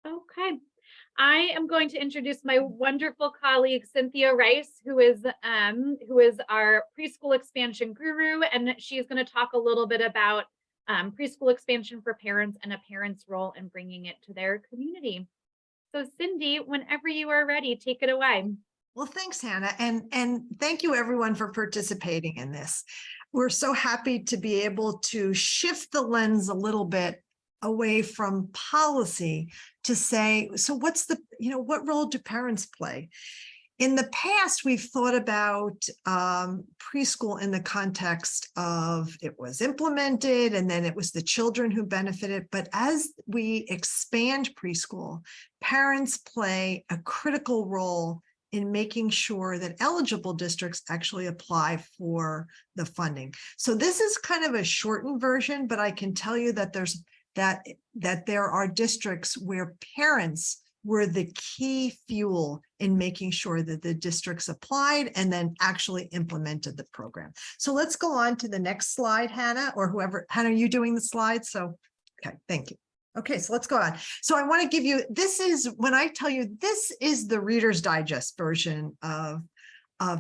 Okay. I am going to introduce my wonderful colleague Cynthia Rice, who is our preschool expansion guru, and she's going to talk a little bit about preschool expansion for parents and a parent's role in bringing it to their community. So, Cindy, whenever you are ready, take it away. Well, thanks, Hannah, and thank you everyone for participating in this. We're so happy to be able to shift the lens a little bit away from policy to say, so what's what role do parents play? In the past, we've thought about preschool in the context of it was implemented and then it was the children who benefited. But as we expand preschool, parents play a critical role in making sure that eligible districts actually apply for the funding. So this is kind of a shortened version, but I can tell you that there are districts where parents were the key fuel in making sure that the districts applied and then actually implemented the program. So let's go on to the next slide, Hannah, or whoever. Hannah, are you doing the slides? So, okay, thank you. Okay, so let's go on. So I want to give you, this is, when I tell you, this is the Reader's Digest version of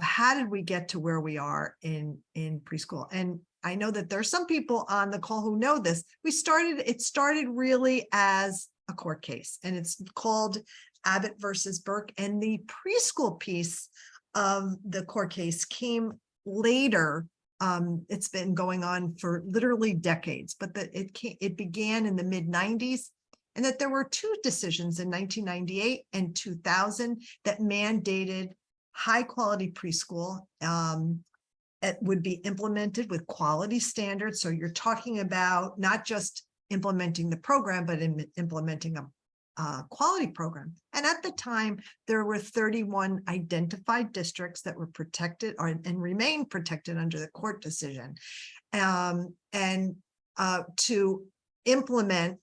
how did we get to where we are in preschool. And I know that there's some people on the call who know this. It started really as a court case, and it's called Abbott versus Burke. And the preschool piece of the court case came later. It's been going on for literally decades, but it began in the mid-90s, and that there were two decisions in 1998 and 2000 that mandated high quality preschool. It would be implemented with quality standards. So you're talking about not just implementing the program, but implementing a quality program. And at the time, there were 31 identified districts that were protected and remain protected under the court decision, to implement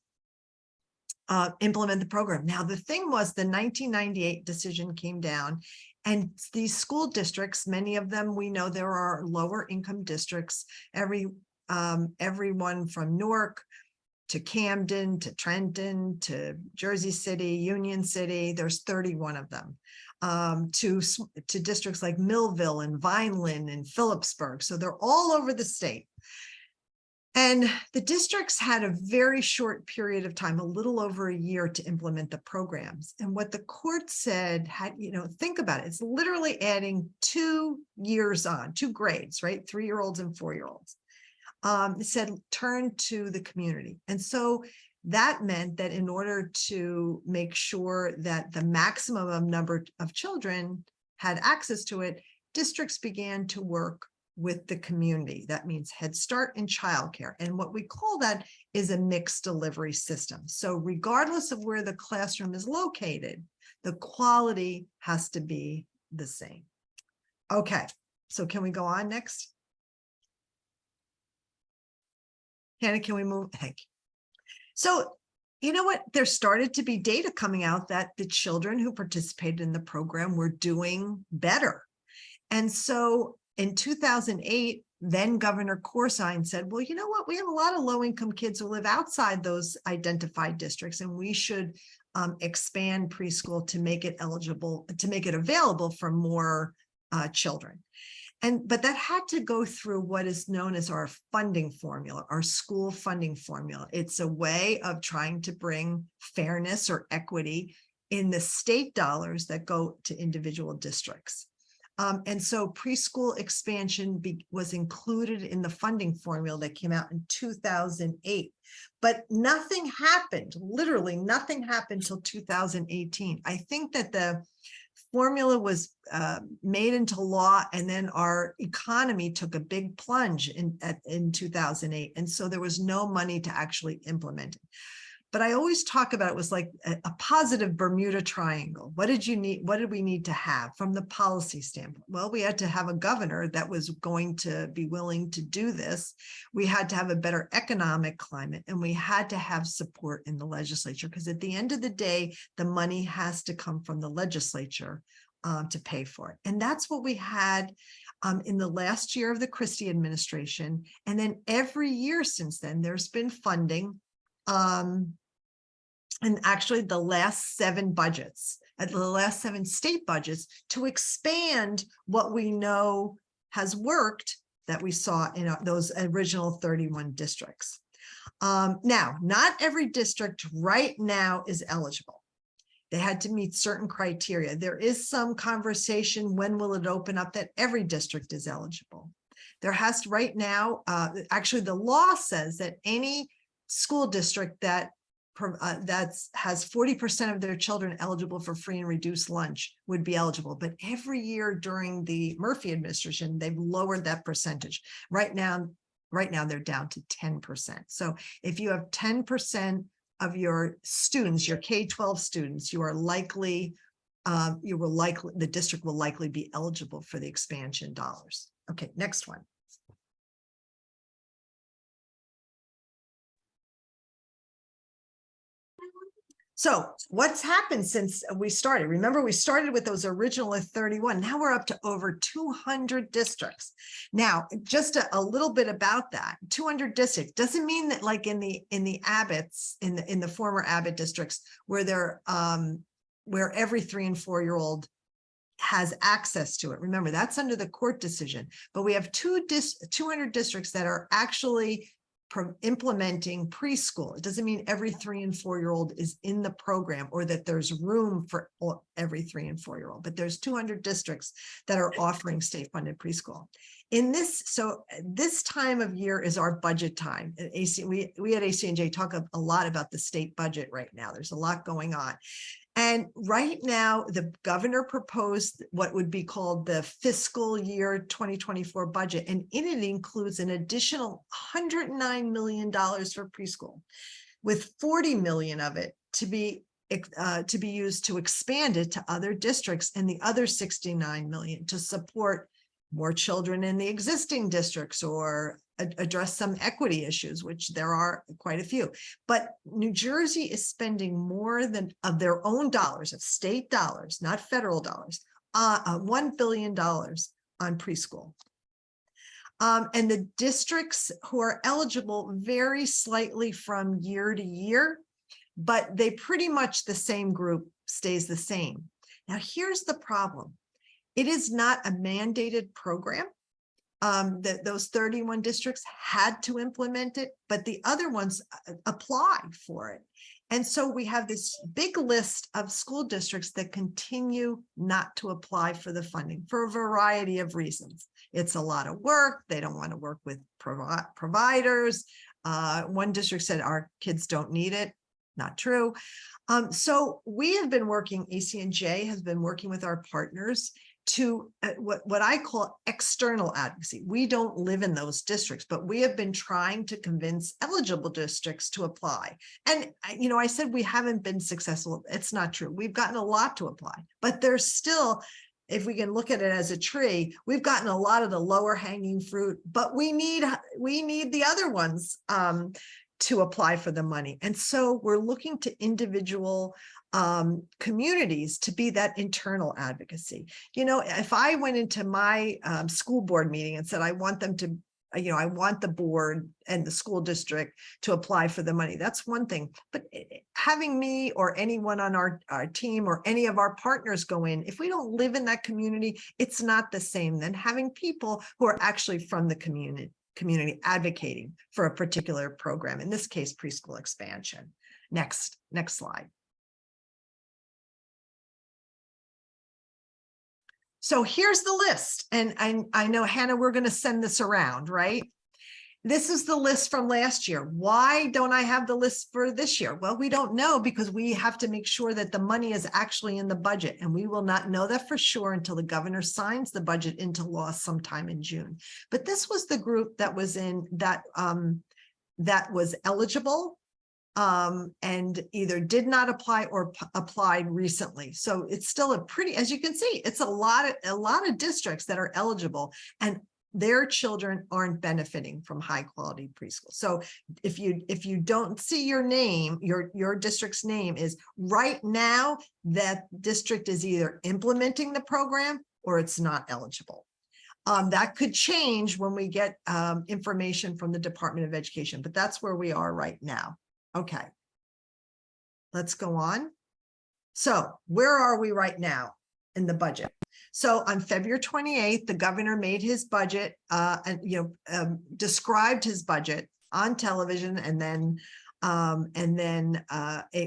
the program. Now, the thing was, the 1998 decision came down, and these school districts, many of them, we know there are lower income districts, everyone from Newark to Camden, to Trenton, to Jersey City, Union City, there's 31 of them, to districts like Millville and Vineland and Phillipsburg. So they're all over the state. And the districts had a very short period of time, a little over a year, to implement the programs. And what the court said think about it, it's literally adding 2 years on, 2 grades, right? 3-year-olds and 4-year-olds. It said, turn to the community. And so that meant that in order to make sure that the maximum number of children had access to it, districts began to work with the community. That means Head Start and childcare. And what we call that is a mixed delivery system. So regardless of where the classroom is located, the quality has to be the same. Okay, so can we go on next? Hannah, can we move? Thank you. So, you know what? There started to be data coming out that the children who participated in the program were doing better. And so in 2008, then Governor Corzine said, well, you know what? We have a lot of low-income kids who live outside those identified districts, and we should expand preschool to make it eligible, to make it available for more children. But that had to go through what is known as our funding formula, our school funding formula. It's a way of trying to bring fairness or equity in the state dollars that go to individual districts. And so preschool expansion was included in the funding formula that came out in 2008. But nothing happened, literally nothing happened until 2018. I think that the formula was made into law, and then our economy took a big plunge in 2008. And so there was no money to actually implement it. But I always talk about it was like a positive Bermuda Triangle. What did you need? What did we need to have from the policy standpoint? Well, we had to have a governor that was going to be willing to do this. We had to have a better economic climate, and we had to have support in the legislature, because at the end of the day, the money has to come from the legislature to pay for it. And that's what we had in the last year of the Christie administration. And then every year since then, there's been funding. and actually the last 7 budgets, the last 7 state budgets, to expand what we know has worked that we saw in those original 31 districts. Now, not every district right now is eligible. They had to meet certain criteria. There is some conversation, when will it open up, that every district is eligible. There has to, right now, actually the law says that any school district that has 40% of their children eligible for free and reduced lunch would be eligible. But every year during the Murphy administration, they've lowered that percentage. Right now they're down to 10%. So if you have 10% of your students, your K-12 students, the district will likely be eligible for the expansion dollars. Okay, next one. So what's happened since we started? Remember, we started with those original 31. Now we're up to over 200 districts. Now, just a little bit about that. 200 districts doesn't mean that, like in the Abbotts, in the former Abbott districts, where they're where every 3 and 4-year-old has access to it. Remember, that's under the court decision. But we have 200 districts that are actually implementing preschool. It doesn't mean every 3 and 4-year-old is in the program, or that there's room for every 3 and 4-year-old, but there's 200 districts that are offering state-funded preschool. So this time of year is our budget time. At we at ACNJ talk a lot about the state budget right now. There's a lot going on. And right now, the governor proposed what would be called the fiscal year 2024 budget, and in it includes an additional $109 million for preschool, with $40 million of it to be used to expand it to other districts, and the other $69 million to support more children in the existing districts, or address some equity issues, which there are quite a few. But New Jersey is spending more than of their own dollars, of state dollars, not federal dollars, $1 billion on preschool. And the districts who are eligible vary slightly from year to year, but they pretty much, the same group stays the same. Now, here's the problem. It is not a mandated program. That those 31 districts had to implement it, but the other ones applied for it. And so we have this big list of school districts that continue not to apply for the funding for a variety of reasons. It's a lot of work. They don't want to work with providers. One district said our kids don't need it. Not true. So we have been working, ACNJ has been working with our partners to what I call external advocacy. We don't live in those districts, but we have been trying to convince eligible districts to apply. And, I said we haven't been successful. It's not true. We've gotten a lot to apply, but there's still, if we can look at it as a tree, we've gotten a lot of the lower hanging fruit, but we need the other ones to apply for the money. And so we're looking to individual communities to be that internal advocacy. If I went into my school board meeting and said, I want them to, I want the board and the school district to apply for the money, that's one thing. But having me or anyone on our team or any of our partners go in, if we don't live in that community, it's not the same than having people who are actually from the community advocating for a particular program, in this case, preschool expansion. Next slide. So here's the list. And I know, Hannah, we're going to send this around, right? This is the list from last year. Why don't I have the list for this year? Well, we don't know, because we have to make sure that the money is actually in the budget. And we will not know that for sure until the governor signs the budget into law sometime in June. But this was the group that was in that was eligible and either did not apply or applied recently. So it's still a pretty, as you can see, it's a lot of districts that are eligible, and their children aren't benefiting from high quality preschool. So if you don't see your name, your district's name is right now, that district is either implementing the program or it's not eligible. That could change when we get information from the Department of Education, but that's where we are right now. Okay. let's go on. So where are we right now in the budget? So on February 28th, the governor made his budget, described his budget on television, and then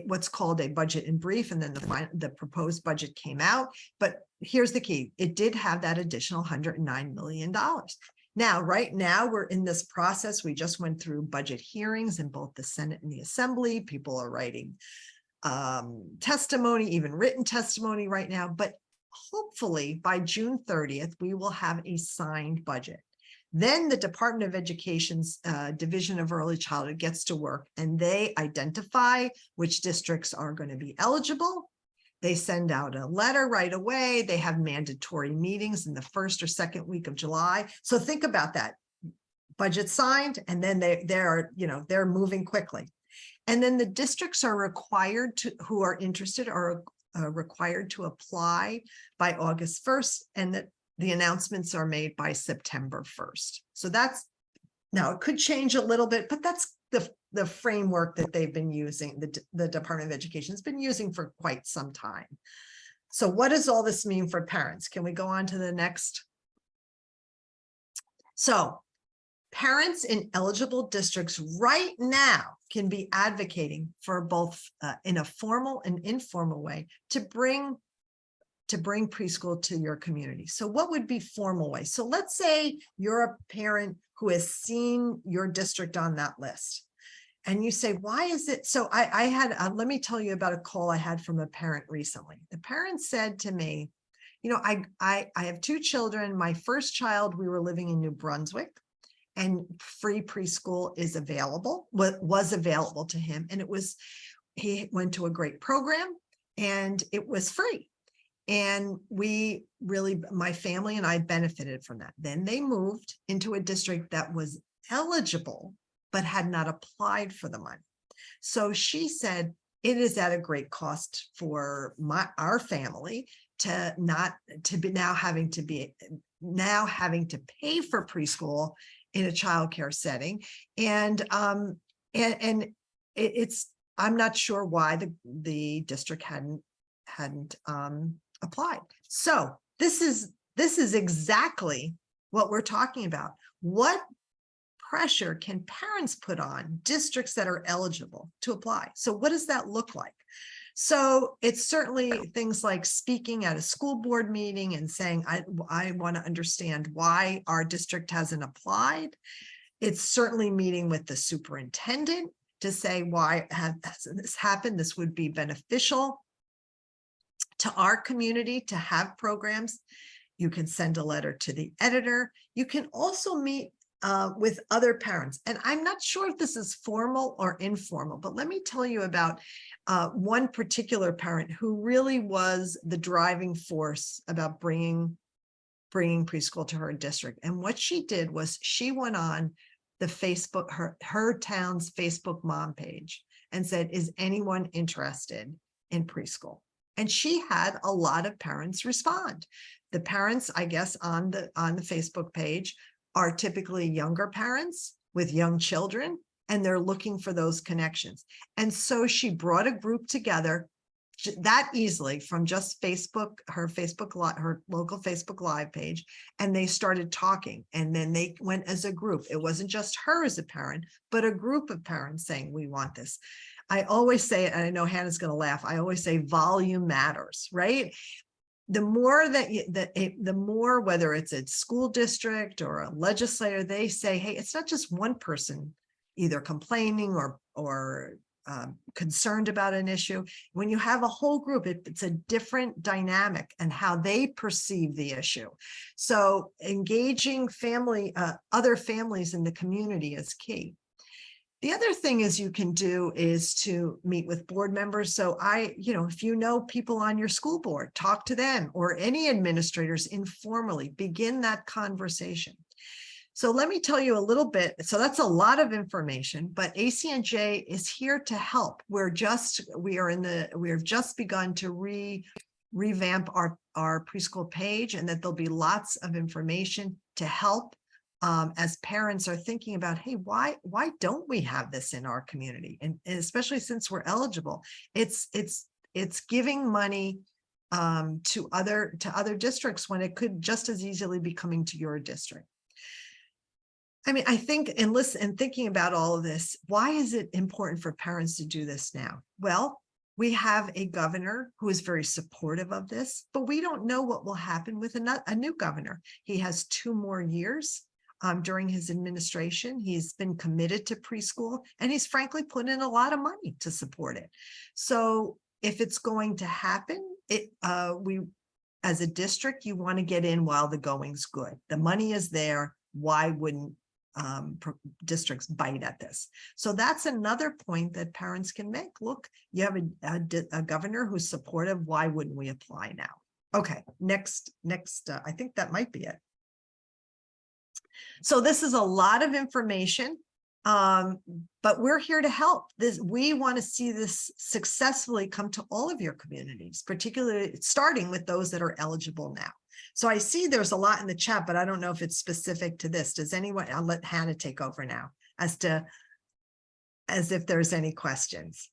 what's called a budget in brief, and then the proposed budget came out. But here's the key: it did have that additional $109 million. Now, right now, we're in this process. We just went through budget hearings in both the Senate and the Assembly. People are writing testimony, even written testimony right now. But hopefully by June 30th, we will have a signed budget. Then the Department of Education's Division of Early Childhood gets to work, and they identify which districts are going to be eligible. They send out a letter right away. They have mandatory meetings in the first or second week of July. So think about that. Budget signed, and then they're moving quickly. And then the districts are required to, who are interested, are required to apply by August 1st, and that the announcements are made by September 1st. So that's, now it could change a little bit, but that's the framework that they've been using, the Department of Education has been using for quite some time. So what does all this mean for parents? Can we go on to the next? So parents in eligible districts right now can be advocating for both in a formal and informal way to bring preschool to your community. So what would be formal way? So let's say you're a parent who has seen your district on that list, and you say, why is it? So I had, let me tell you about a call I had from a parent recently. The parent said to me, I have two children. My first child, we were living in New Brunswick, and free preschool is available, was available to him. And he went to a great program, and it was free. And we really, my family and I benefited from that. Then they moved into a district that was eligible, but had not applied for the money. So she said, it is at a great cost for our family to now having to pay for preschool in a childcare setting. And it's, I'm not sure why the district hadn't applied. So this is exactly what we're talking about. What pressure can parents put on districts that are eligible to apply? So what does that look like? So it's certainly things like speaking at a school board meeting and saying, I want to understand why our district hasn't applied. It's certainly meeting with the superintendent to say, why hasn't this happened? This would be beneficial to our community to have programs. You can send a letter to the editor. You can also meet with other parents. And I'm not sure if this is formal or informal, but let me tell you about one particular parent who really was the driving force about bringing preschool to her district. And what she did was she went on the Facebook, her town's Facebook mom page, and said, is anyone interested in preschool? And she had a lot of parents respond. The parents, I guess, on the Facebook page are typically younger parents with young children, and they're looking for those connections. And so she brought a group together that easily from just Facebook, her local Facebook Live page, and they started talking. And then they went as a group. It wasn't just her as a parent, but a group of parents saying, we want this. I always say, and I know Hannah's going to laugh, I always say volume matters, right? The more the more, whether it's a school district or a legislator, they say, hey, it's not just one person either complaining or concerned about an issue. When you have a whole group, it's a different dynamic and how they perceive the issue. So engaging other families in the community is key. The other thing you can do is to meet with board members. So if you know people on your school board, talk to them, or any administrators informally, begin that conversation. So let me tell you a little bit. So that's a lot of information, but ACNJ is here to help. We have just begun to revamp our preschool page, and that there'll be lots of information to help as parents are thinking about, hey, why don't we have this in our community? And especially since we're eligible, it's giving money to other districts when it could just as easily be coming to your district. I mean, I think and thinking about all of this, why is it important for parents to do this now? Well, we have a governor who is very supportive of this, but we don't know what will happen with a new governor. He has 2 more years during his administration. He's been committed to preschool, and he's frankly put in a lot of money to support it. So if it's going to happen, we, as a district, you want to get in while the going's good. The money is there. Why wouldn't districts bite at this? So that's another point that parents can make. Look, you have a governor who's supportive. Why wouldn't we apply now? Okay, next, I think that might be it. So this is a lot of information, but we're here to help. We want to see this successfully come to all of your communities, particularly starting with those that are eligible now. So I see there's a lot in the chat, but I don't know if it's specific to this. Does anyone, I'll let Hannah take over now as if there's any questions.